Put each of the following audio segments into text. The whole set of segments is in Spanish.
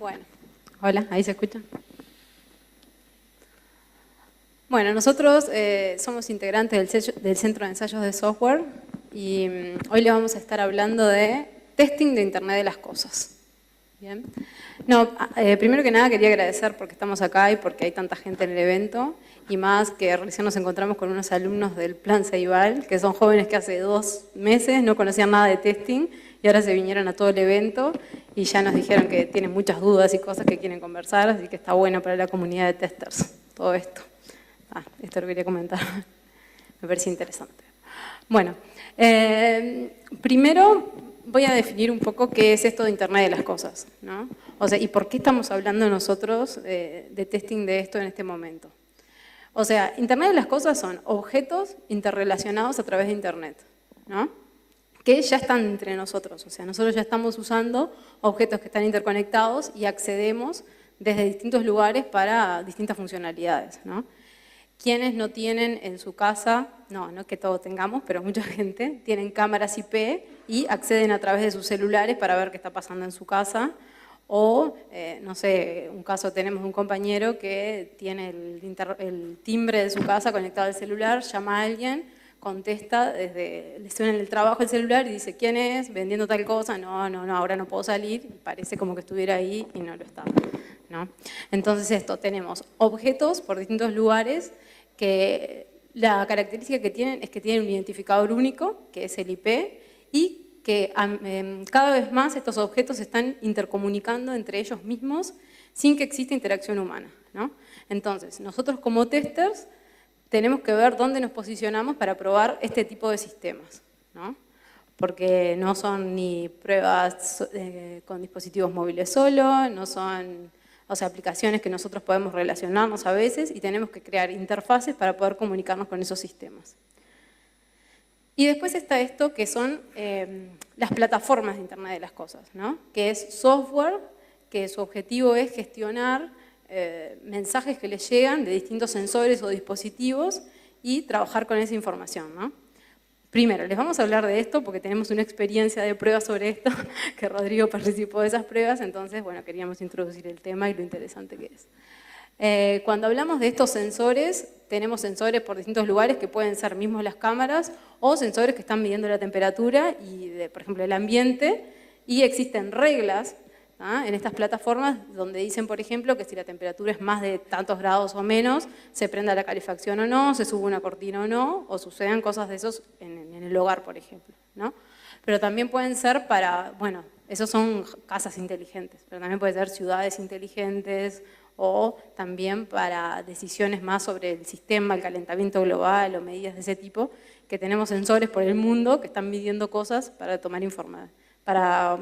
Bueno, hola, ¿ahí se escucha? Bueno, nosotros somos integrantes del Centro de Ensayos de Software y hoy les vamos a estar hablando de testing de Internet de las Cosas. Bien. No, primero que nada quería agradecer porque estamos acá y porque hay tanta gente en el evento y más que recién nos encontramos con unos alumnos del Plan Ceibal, que son jóvenes que hace 2 meses no conocían nada de testing y ahora se vinieron a todo el evento y ya nos dijeron que tienen muchas dudas y cosas que quieren conversar, así que está bueno para la comunidad de testers todo esto. Esto lo quería comentar, me parece interesante. Bueno, primero voy a definir un poco qué es esto de Internet de las Cosas, ¿no? O sea, y por qué estamos hablando nosotros de testing de esto en este momento. O sea, Internet de las Cosas son objetos interrelacionados a través de Internet, ¿no? Que ya están entre nosotros, o sea, nosotros ya estamos usando objetos que están interconectados y accedemos desde distintos lugares para distintas funcionalidades, ¿no? Quienes no tienen en su casa, no es que todos tengamos, pero mucha gente, tienen cámaras IP y acceden a través de sus celulares para ver qué está pasando en su casa. O, no sé, un caso tenemos un compañero que tiene el timbre de su casa conectado al celular, llama a alguien, contesta, le suena en el trabajo el celular y dice, ¿quién es? Vendiendo tal cosa, no, ahora no puedo salir, y parece como que estuviera ahí y no lo está, ¿no? Entonces tenemos objetos por distintos lugares que la característica que tienen es que tienen un identificador único, que es el IP, y que cada vez más estos objetos se están intercomunicando entre ellos mismos sin que exista interacción humana, ¿no? Entonces, nosotros como testers tenemos que ver dónde nos posicionamos para probar este tipo de sistemas, ¿no? Porque no son ni pruebas con dispositivos móviles solo, no son, o sea, aplicaciones que nosotros podemos relacionarnos a veces y tenemos que crear interfaces para poder comunicarnos con esos sistemas. Y después está esto que son las plataformas de Internet de las Cosas, ¿no? Que es software que su objetivo es gestionar mensajes que les llegan de distintos sensores o dispositivos y trabajar con esa información, ¿no? Primero, les vamos a hablar de esto porque tenemos una experiencia de pruebas sobre esto, que Rodrigo participó de esas pruebas, entonces, bueno, queríamos introducir el tema y lo interesante que es. Cuando hablamos de estos sensores, tenemos sensores por distintos lugares que pueden ser mismos las cámaras o sensores que están midiendo la temperatura y, por ejemplo, el ambiente, y existen reglas en estas plataformas donde dicen, por ejemplo, que si la temperatura es más de tantos grados o menos, se prenda la calefacción o no, se sube una cortina o no, o sucedan cosas de esos en el hogar, por ejemplo, ¿no? Pero también pueden ser para, bueno, esos son casas inteligentes, pero también pueden ser ciudades inteligentes o también para decisiones más sobre el sistema, el calentamiento global o medidas de ese tipo, que tenemos sensores por el mundo que están midiendo cosas para tomar información, para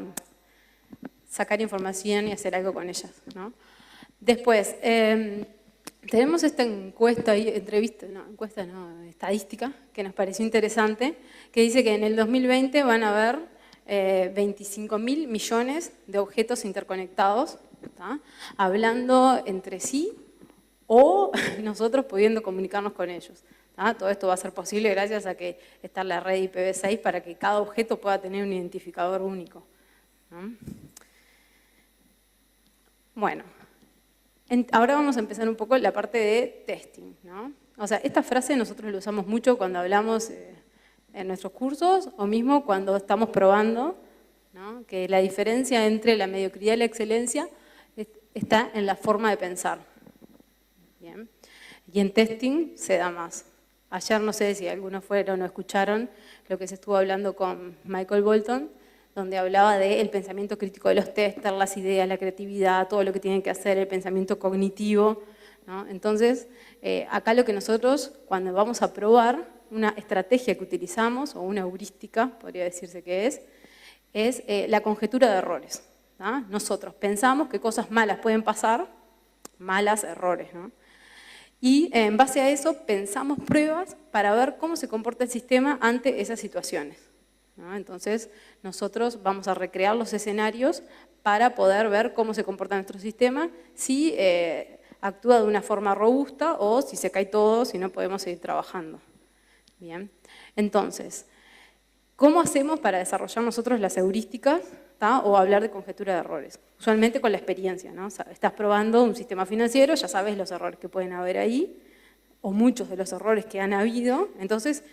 sacar información y hacer algo con ellas, ¿no? Después, tenemos esta encuesta, estadística, que nos pareció interesante, que dice que en el 2020 van a haber 25.000 millones de objetos interconectados, ¿tá? Hablando entre sí o nosotros pudiendo comunicarnos con ellos. ¿Tá? Todo esto va a ser posible gracias a que está la red IPv6 para que cada objeto pueda tener un identificador único, ¿no? Bueno, ahora vamos a empezar un poco la parte de testing, ¿no? O sea, esta frase nosotros la usamos mucho cuando hablamos en nuestros cursos o mismo cuando estamos probando, ¿no? Que la diferencia entre la mediocridad y la excelencia está en la forma de pensar. Bien. Y en testing se da más. Ayer no sé si algunos fueron o escucharon lo que se estuvo hablando con Michael Bolton, donde hablaba del pensamiento crítico de los testers, las ideas, la creatividad, todo lo que tienen que hacer, el pensamiento cognitivo, ¿no? Entonces, acá lo que nosotros, cuando vamos a probar, una estrategia que utilizamos, o una heurística, podría decirse que es la conjetura de errores, ¿no? Nosotros pensamos que cosas malas pueden pasar, malas errores, ¿no? Y en base a eso pensamos pruebas para ver cómo se comporta el sistema ante esas situaciones, ¿no? Entonces, nosotros vamos a recrear los escenarios para poder ver cómo se comporta nuestro sistema, si actúa de una forma robusta o si se cae todo, si no podemos seguir trabajando. Bien, entonces, ¿cómo hacemos para desarrollar nosotros las heurísticas? ¿tá? O hablar de conjetura de errores. Usualmente con la experiencia, ¿no? O sea, estás probando un sistema financiero, ya sabes los errores que pueden haber ahí, o muchos de los errores que han habido. Entonces,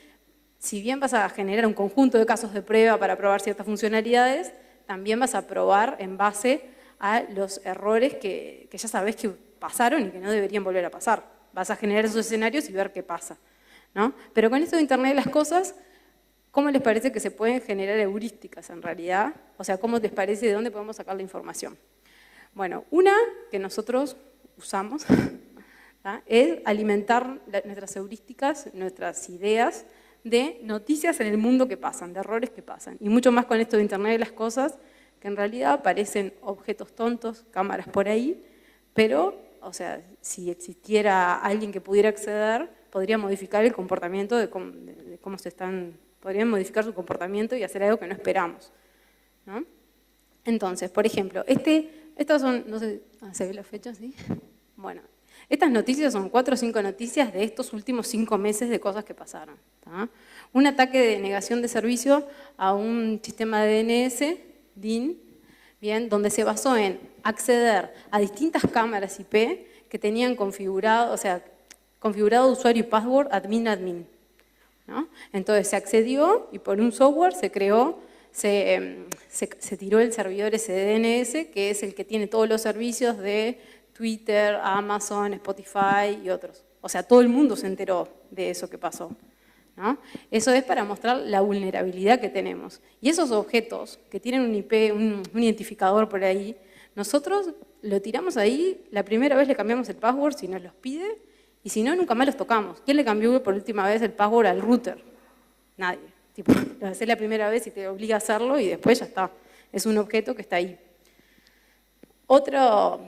si bien vas a generar un conjunto de casos de prueba para probar ciertas funcionalidades, también vas a probar en base a los errores que ya sabes que pasaron y que no deberían volver a pasar. Vas a generar esos escenarios y ver qué pasa, ¿no? Pero con esto de Internet de las cosas, ¿cómo les parece que se pueden generar heurísticas en realidad? O sea, ¿cómo les parece de dónde podemos sacar la información? Bueno, una que nosotros usamos es alimentar nuestras heurísticas, nuestras ideas de noticias en el mundo que pasan, de errores que pasan. Y mucho más con esto de Internet de las cosas, que en realidad aparecen objetos tontos, cámaras por ahí, pero, o sea, si existiera alguien que pudiera acceder, podría modificar el comportamiento de cómo se están, podrían modificar su comportamiento y hacer algo que no esperamos, ¿no? Entonces, por ejemplo, estas son, no sé, ¿se ve la fecha? ¿Sí? Bueno, estas noticias son 4 o 5 noticias de estos últimos 5 meses de cosas que pasaron, ¿tá? Un ataque de negación de servicio a un sistema de DNS, DIN, bien, donde se basó en acceder a distintas cámaras IP que tenían configurado, o sea, configurado usuario y password admin, ¿no? Entonces se accedió y por un software se creó, se tiró el servidor SDNS, que es el que tiene todos los servicios de Twitter, Amazon, Spotify y otros. O sea, todo el mundo se enteró de eso que pasó, ¿no? Eso es para mostrar la vulnerabilidad que tenemos. Y esos objetos que tienen un IP, un identificador por ahí, nosotros lo tiramos ahí, la primera vez le cambiamos el password si nos los pide, y si no, nunca más los tocamos. ¿Quién le cambió por última vez el password al router? Nadie. Tipo, lo haces la primera vez y te obliga a hacerlo y después ya está. Es un objeto que está ahí. Otra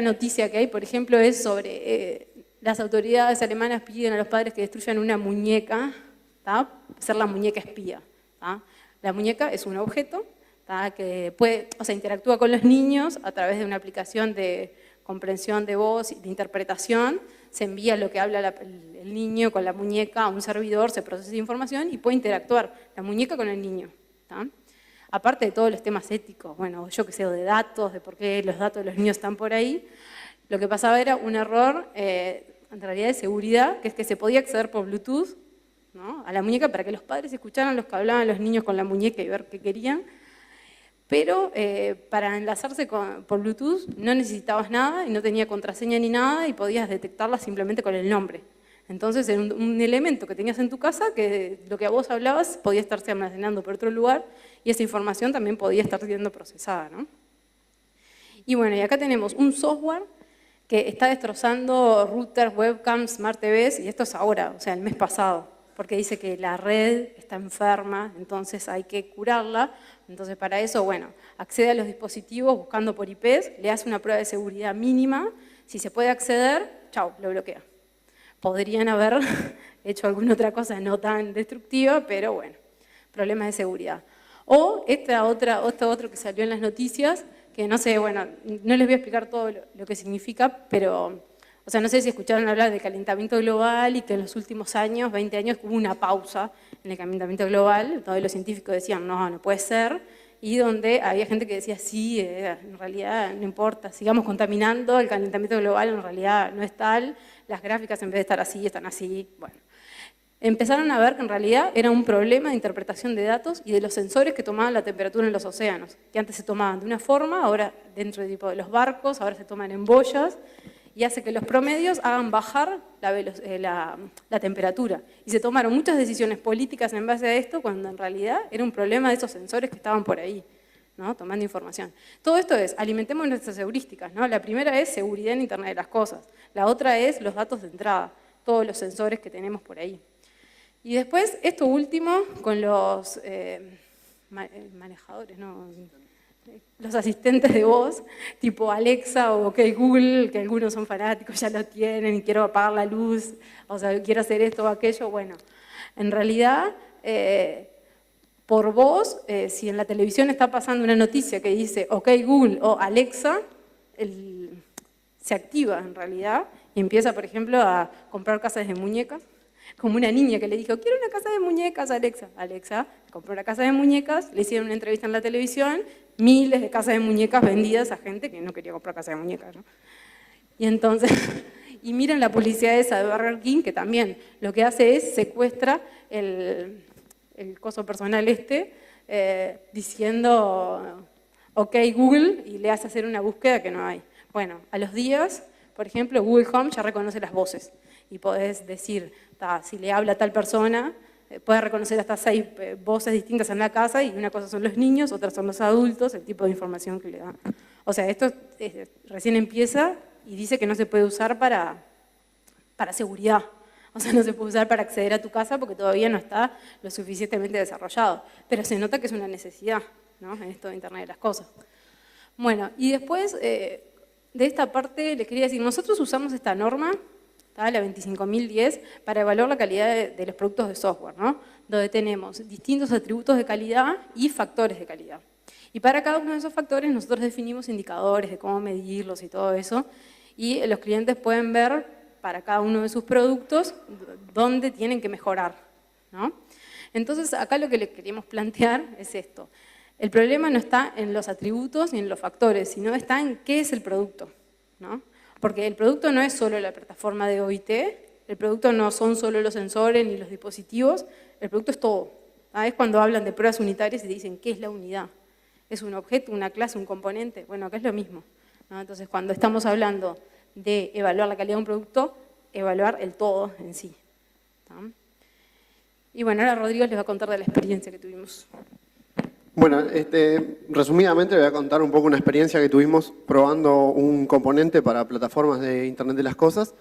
noticia que hay, por ejemplo, es sobre las autoridades alemanas piden a los padres que destruyan una muñeca, ¿tá? Ser la muñeca espía, ¿tá? La muñeca es un objeto, ¿tá? Que puede, o sea, interactúa con los niños a través de una aplicación de comprensión de voz, de interpretación, se envía lo que habla el niño con la muñeca a un servidor, se procesa información y puede interactuar la muñeca con el niño, ¿tá? Aparte de todos los temas éticos, bueno, yo que sé, de datos, de por qué los datos de los niños están por ahí, lo que pasaba era un error, en realidad de seguridad, que es que se podía acceder por Bluetooth, ¿no? A la muñeca para que los padres escucharan los que hablaban los niños con la muñeca y ver qué querían, pero para enlazarse por Bluetooth no necesitabas nada y no tenía contraseña ni nada y podías detectarla simplemente con el nombre. Entonces era un elemento que tenías en tu casa que lo que a vos hablabas podía estarse almacenando por otro lugar y esa información también podía estar siendo procesada, ¿no? Y bueno, y acá tenemos un software que está destrozando routers, webcams, smart TVs, y esto es ahora, o sea, el mes pasado, porque dice que la red está enferma, entonces hay que curarla. Entonces para eso, bueno, accede a los dispositivos buscando por IPs, le hace una prueba de seguridad mínima, si se puede acceder, chau, lo bloquea. Podrían haber hecho alguna otra cosa no tan destructiva, pero bueno, problemas de seguridad. O otro que salió en las noticias, que no sé, bueno, no les voy a explicar todo lo que significa, pero, o sea, no sé si escucharon hablar del calentamiento global y que en los últimos años, 20 años, hubo una pausa en el calentamiento global, donde los científicos decían, no puede ser, y donde había gente que decía, sí, en realidad no importa, sigamos contaminando, el calentamiento global en realidad no es tal, las gráficas en vez de estar así, están así, bueno. Empezaron a ver que en realidad era un problema de interpretación de datos y de los sensores que tomaban la temperatura en los océanos, que antes se tomaban de una forma, ahora dentro de los barcos, ahora se toman en boyas, y hace que los promedios hagan bajar la temperatura. Y se tomaron muchas decisiones políticas en base a esto, cuando en realidad era un problema de esos sensores que estaban por ahí, ¿no? Tomando información. Todo esto es, alimentemos nuestras heurísticas, ¿no? La primera es seguridad en Internet de las cosas, la otra es los datos de entrada, todos los sensores que tenemos por ahí. Y después, esto último, con los manejadores, ¿no? Los asistentes de voz, tipo Alexa o OK Google, que algunos son fanáticos, ya lo tienen, y quiero apagar la luz, o sea, quiero hacer esto o aquello. Bueno, en realidad, por voz, si en la televisión está pasando una noticia que dice OK Google o Alexa, se activa en realidad y empieza, por ejemplo, a comprar casas de muñecas Como una niña que le dijo, quiero una casa de muñecas, Alexa. Alexa compró una casa de muñecas, le hicieron una entrevista en la televisión, miles de casas de muñecas vendidas a gente que no quería comprar casa de muñecas, ¿no? Y entonces, y miren la publicidad esa de Burger King, que también lo que hace es secuestra el coso personal diciendo, ok Google, y le hace hacer una búsqueda que no hay. Bueno, a los días, por ejemplo, Google Home ya reconoce las voces y podés decir, si le habla a tal persona, puede reconocer hasta 6 voces distintas en la casa y una cosa son los niños, otras son los adultos, el tipo de información que le dan. O sea, esto recién empieza y dice que no se puede usar para seguridad. O sea, no se puede usar para acceder a tu casa porque todavía no está lo suficientemente desarrollado. Pero se nota que es una necesidad, ¿no? En esto de Internet de las cosas. Bueno, y después de esta parte les quería decir, nosotros usamos esta norma, la 25010, para evaluar la calidad de los productos de software, ¿no? Donde tenemos distintos atributos de calidad y factores de calidad. Y para cada uno de esos factores nosotros definimos indicadores de cómo medirlos y todo eso, y los clientes pueden ver para cada uno de sus productos dónde tienen que mejorar, ¿no? Entonces acá lo que le queríamos plantear es esto. El problema no está en los atributos ni en los factores, sino está en qué es el producto, ¿no? Porque el producto no es solo la plataforma de OIT, el producto no son solo los sensores ni los dispositivos, el producto es todo. Es cuando hablan de pruebas unitarias y dicen ¿qué es la unidad? ¿Es un objeto, una clase, un componente? Bueno, acá es lo mismo, ¿no? Entonces cuando estamos hablando de evaluar la calidad de un producto, evaluar el todo en sí, ¿no? Y bueno, ahora Rodrigo les va a contar de la experiencia que tuvimos. Bueno, resumidamente voy a contar un poco una experiencia que tuvimos probando un componente para plataformas de Internet de las Cosas.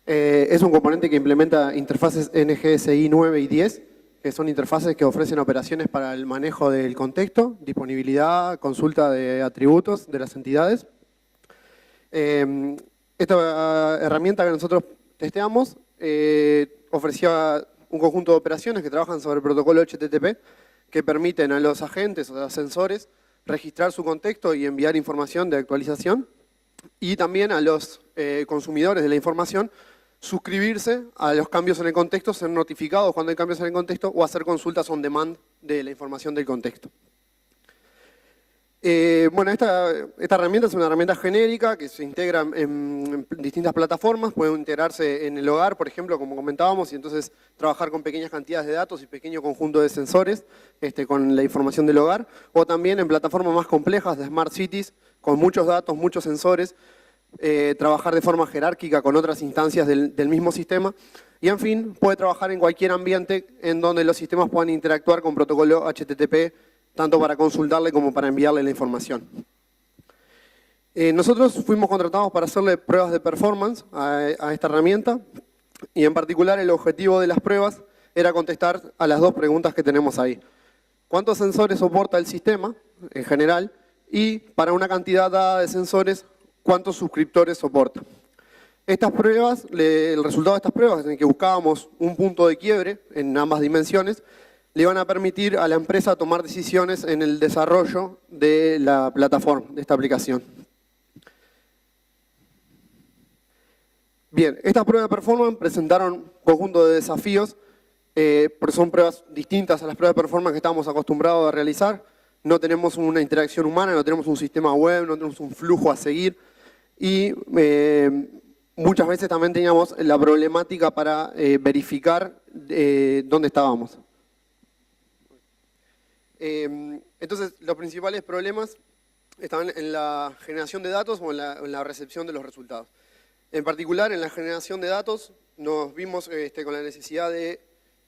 Es un componente que implementa interfaces NGSI 9 y 10, que son interfaces que ofrecen operaciones para el manejo del contexto, disponibilidad, consulta de atributos de las entidades. Esta herramienta que nosotros testeamos ofrecía un conjunto de operaciones que trabajan sobre el protocolo HTTP, que permiten a los agentes o a los sensores registrar su contexto y enviar información de actualización, y también a los consumidores de la información suscribirse a los cambios en el contexto, ser notificados cuando hay cambios en el contexto o hacer consultas on demand de la información del contexto. Bueno, esta herramienta es una herramienta genérica que se integra en distintas plataformas, puede integrarse en el hogar, por ejemplo, como comentábamos, y entonces trabajar con pequeñas cantidades de datos y pequeño conjunto de sensores con la información del hogar, o también en plataformas más complejas de Smart Cities, con muchos datos, muchos sensores, trabajar de forma jerárquica con otras instancias del mismo sistema, y en fin, puede trabajar en cualquier ambiente en donde los sistemas puedan interactuar con protocolo HTTP, tanto para consultarle como para enviarle la información. Nosotros fuimos contratados para hacerle pruebas de performance a esta herramienta, y en particular el objetivo de las pruebas era contestar a las dos preguntas que tenemos ahí. ¿Cuántos sensores soporta el sistema en general? Y para una cantidad dada de sensores, ¿cuántos suscriptores soporta? Estas pruebas, el resultado de estas pruebas, en que buscábamos un punto de quiebre en ambas dimensiones, le van a permitir a la empresa tomar decisiones en el desarrollo de la plataforma, de esta aplicación. Bien, estas pruebas de performance presentaron un conjunto de desafíos, porque son pruebas distintas a las pruebas de performance que estamos acostumbrados a realizar. No tenemos una interacción humana, no tenemos un sistema web, no tenemos un flujo a seguir, y muchas veces también teníamos la problemática para verificar dónde estábamos. Entonces, los principales problemas estaban en la generación de datos o en la recepción de los resultados. En particular, en la generación de datos, nos vimos con la necesidad de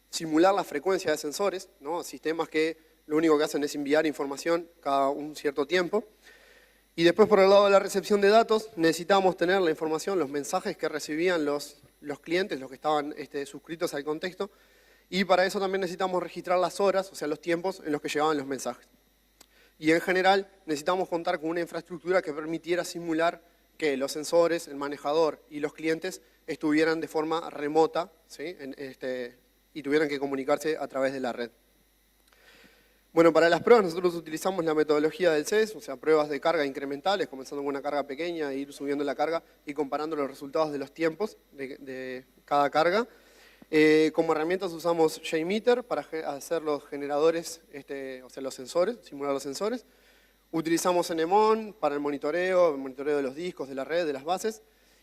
simular la frecuencia de sensores, ¿no? Sistemas que lo único que hacen es enviar información cada un cierto tiempo. Y después, por el lado de la recepción de datos, necesitábamos tener la información, los mensajes que recibían los clientes, los que estaban suscritos al contexto. Y para eso también necesitamos registrar las horas, o sea, los tiempos en los que llegaban los mensajes. Y en general necesitamos contar con una infraestructura que permitiera simular que los sensores, el manejador y los clientes estuvieran de forma remota, ¿sí? Y tuvieran que comunicarse a través de la red. Bueno, para las pruebas nosotros utilizamos la metodología del CES, o sea, pruebas de carga incrementales, comenzando con una carga pequeña e ir subiendo la carga y comparando los resultados de los tiempos de cada carga. Como herramientas usamos JMeter para hacer los generadores, o sea, los sensores, simular los sensores. Utilizamos Nemon para el monitoreo de los discos, de la red, de las bases.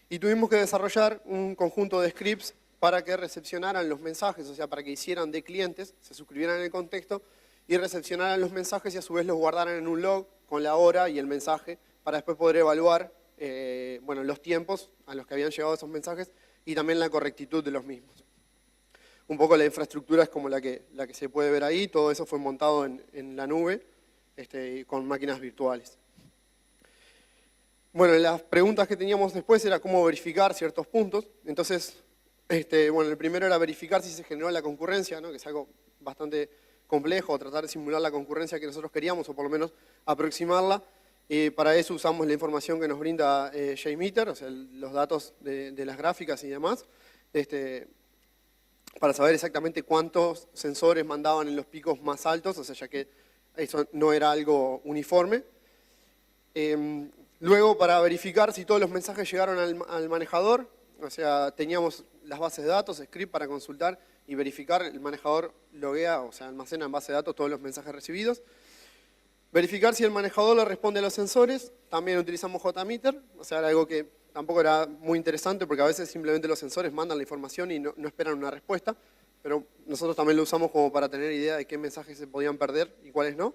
Y tuvimos que desarrollar un conjunto de scripts para que recepcionaran los mensajes, o sea, para que hicieran de clientes, se suscribieran en el contexto y recepcionaran los mensajes y a su vez los guardaran en un log con la hora y el mensaje para después poder evaluar bueno, los tiempos a los que habían llegado esos mensajes y también la correctitud de los mismos. Un poco la infraestructura es como la que se puede ver ahí, todo eso fue montado en la nube con máquinas virtuales. Bueno, las preguntas que teníamos después era cómo verificar ciertos puntos. Entonces, bueno, el primero era verificar si se generó la concurrencia, ¿no? Que es algo bastante complejo, tratar de simular la concurrencia que nosotros queríamos, o por lo menos aproximarla. Para eso usamos la información que nos brinda JMeter, o sea, los datos de las gráficas y demás, para saber exactamente cuántos sensores mandaban en los picos más altos, o sea, ya que eso no era algo uniforme. Luego, para verificar si todos los mensajes llegaron al manejador, o sea, teníamos las bases de datos, script para consultar y verificar, el manejador loguea, o sea, almacena en base de datos todos los mensajes recibidos. Verificar si el manejador le responde a los sensores, también utilizamos JMeter, o sea, era algo que tampoco era muy interesante porque a veces simplemente los sensores mandan la información y no esperan una respuesta, pero nosotros también lo usamos como para tener idea de qué mensajes se podían perder y cuáles no.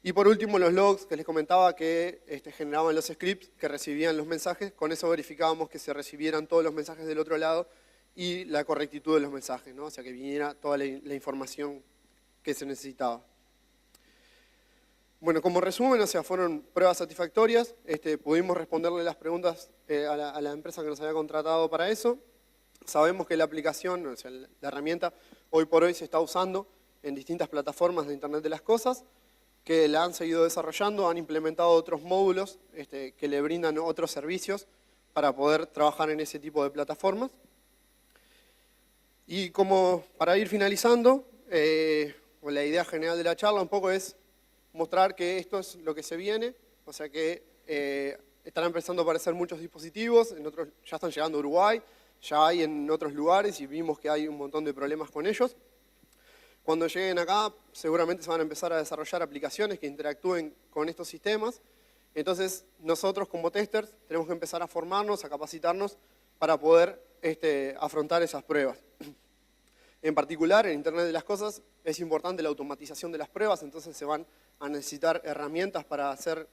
Y por último, los logs que les comentaba que generaban los scripts que recibían los mensajes, con eso verificábamos que se recibieran todos los mensajes del otro lado y la correctitud de los mensajes, ¿no? O sea, que viniera toda la información que se necesitaba. Bueno, como resumen, o sea, fueron pruebas satisfactorias, pudimos responderle las preguntas a la empresa que nos había contratado para eso. Sabemos que la aplicación, o sea, la herramienta, hoy por hoy se está usando en distintas plataformas de Internet de las Cosas, que la han seguido desarrollando, han implementado otros módulos que le brindan otros servicios para poder trabajar en ese tipo de plataformas. Y como para ir finalizando, la idea general de la charla un poco es mostrar que esto es lo que se viene, o sea que están empezando a aparecer muchos dispositivos, en otros ya están llegando a Uruguay, ya hay en otros lugares y vimos que hay un montón de problemas con ellos. Cuando lleguen acá, seguramente se van a empezar a desarrollar aplicaciones que interactúen con estos sistemas. Entonces, nosotros como testers tenemos que empezar a formarnos, a capacitarnos para poder afrontar esas pruebas. En particular, en Internet de las Cosas, es importante la automatización de las pruebas, entonces se van a necesitar herramientas para hacer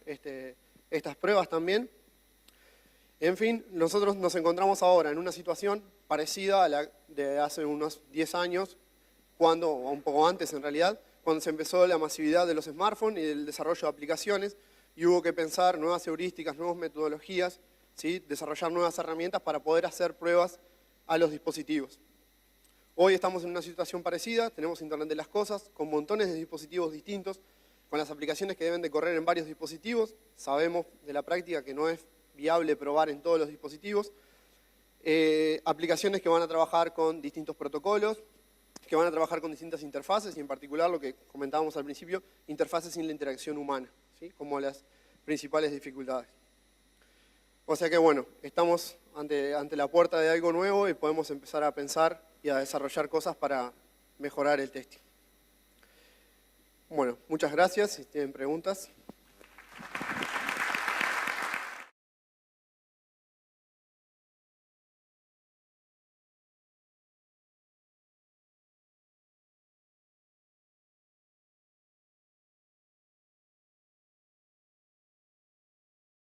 estas pruebas también. En fin, nosotros nos encontramos ahora en una situación parecida a la de hace unos 10 años, o un poco antes en realidad, cuando se empezó la masividad de los smartphones y el desarrollo de aplicaciones, y hubo que pensar nuevas heurísticas, nuevas metodologías, ¿sí? Desarrollar nuevas herramientas para poder hacer pruebas a los dispositivos. Hoy estamos en una situación parecida, tenemos Internet de las Cosas, con montones de dispositivos distintos, con las aplicaciones que deben de correr en varios dispositivos. Sabemos de la práctica que no es viable probar en todos los dispositivos. Aplicaciones que van a trabajar con distintos protocolos, que van a trabajar con distintas interfaces y en particular lo que comentábamos al principio, interfaces sin la interacción humana, ¿sí? Como las principales dificultades. O sea que bueno, estamos ante la puerta de algo nuevo y podemos empezar a pensar y a desarrollar cosas para mejorar el testing. Bueno, muchas gracias. Si tienen preguntas.